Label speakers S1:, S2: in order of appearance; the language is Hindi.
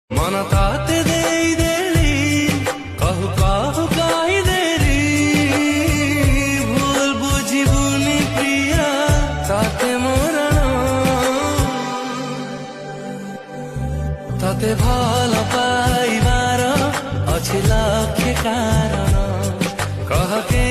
S1: मन ताते देई देरी कहु कहु कहि देरी भूल बुझिबुनि प्रिया ताते मोरण ताते भल पाइबार अछि लक्ष्य कारण कह के